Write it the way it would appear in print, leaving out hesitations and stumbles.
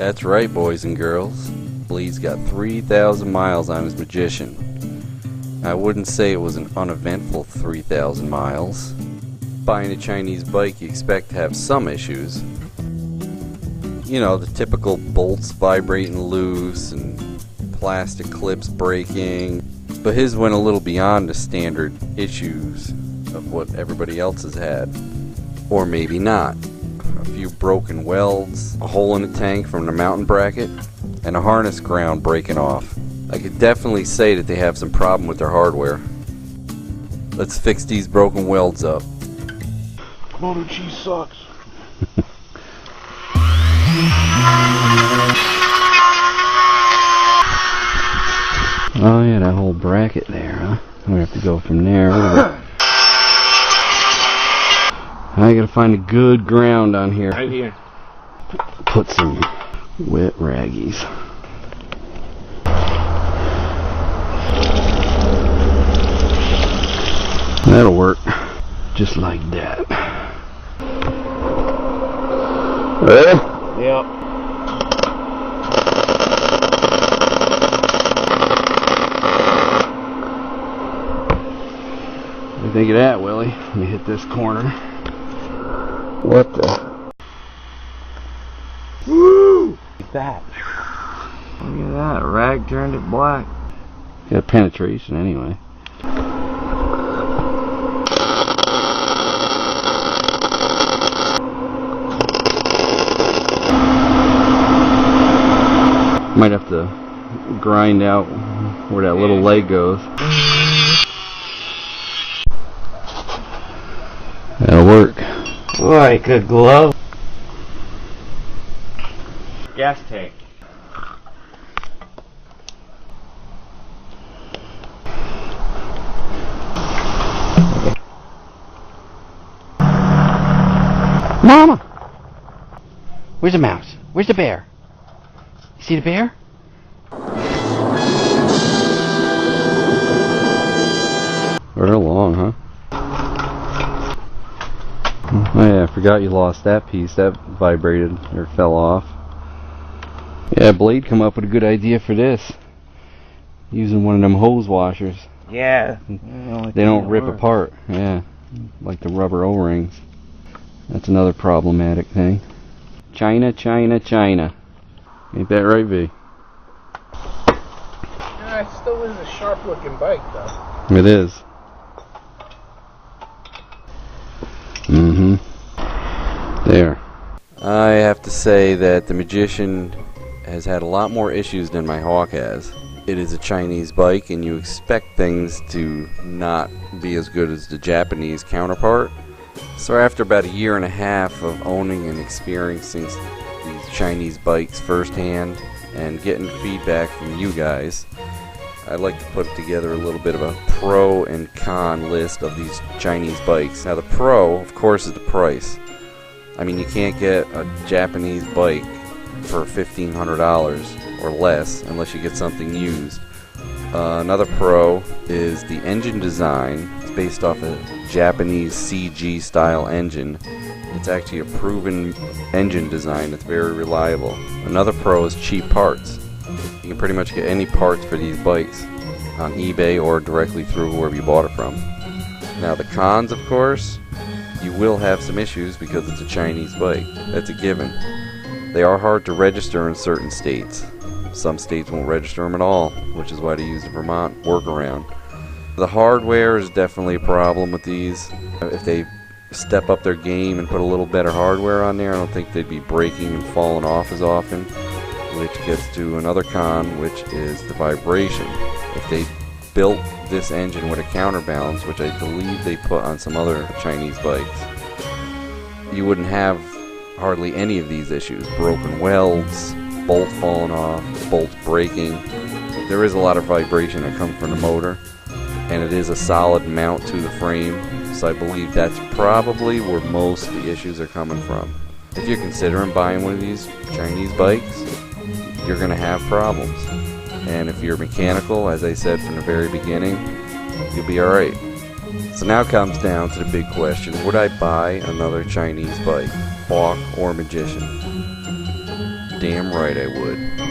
That's right, boys and girls. Lee's got 3,000 miles on his Magician. I wouldn't say it was an uneventful 3,000 miles. Buying a Chinese bike, you expect to have some issues. You know, the typical bolts vibrating loose and plastic clips breaking. But his went a little beyond the standard issues of what everybody else has had. Or maybe not. A few broken welds, a hole in the tank from the mountain bracket, and a harness ground breaking off. I could definitely say that they have some problem with their hardware. Let's fix these broken welds up. MotoCheez sucks. Oh yeah, that whole bracket there, huh? We have to go from there over. I gotta find a good ground on here. Right here. Put some wet raggies. That'll work. Just like that. Ready? Yep. What do you think of that, Willie? Let me hit this corner. What the? Woo! Look at that. Look at that. Rag turned it black. Got penetration anyway. Might have to grind out where that little leg goes. That'll work. Boy, good glove. Gas tank. Mama! Where's the mouse? Where's the bear? You see the bear? Right along, huh? Oh yeah, I forgot you lost that piece. That vibrated or fell off. Yeah, Blade come up with a good idea for this. Using one of them hose washers. Yeah. They don't rip apart. Yeah, like the rubber O-rings. That's another problematic thing. China, China, China. Ain't that right, V? Yeah, it still is a sharp looking bike though. It is. There. I have to say that the Magician has had a lot more issues than my Hawk has. It is a Chinese bike and you expect things to not be as good as the Japanese counterpart. So after about a year and a half of owning and experiencing these Chinese bikes firsthand and getting feedback from you guys, I'd like to put together a little bit of a pro and con list of these Chinese bikes. Now the pro, of course, is the price. I mean, you can't get a Japanese bike for $1,500 or less unless you get something used. Another pro is the engine design. It's based off a Japanese CG style engine. It's actually a proven engine design. It's very reliable. Another pro is cheap parts. You can pretty much get any parts for these bikes on eBay or directly through whoever you bought it from. Now the cons, of course, you will have some issues because it's a Chinese bike. That's a given. They are hard to register in certain states. Some states won't register them at all, which is why they use the Vermont workaround. The hardware is definitely a problem with these. If they step up their game and put a little better hardware on there, I don't think they'd be breaking and falling off as often, which gets to another con, which is the vibration. If they built this engine with a counterbalance, which I believe they put on some other Chinese bikes, you wouldn't have hardly any of these issues. Broken welds, bolt falling off, bolts breaking. There is a lot of vibration that comes from the motor, and it is a solid mount to the frame, so I believe that's probably where most of the issues are coming from. If you're considering buying one of these Chinese bikes, you're going to have problems. And if you're mechanical, as I said from the very beginning, you'll be alright. So now it comes down to the big question: would I buy another Chinese bike, Hawk or Magician? damn right I would.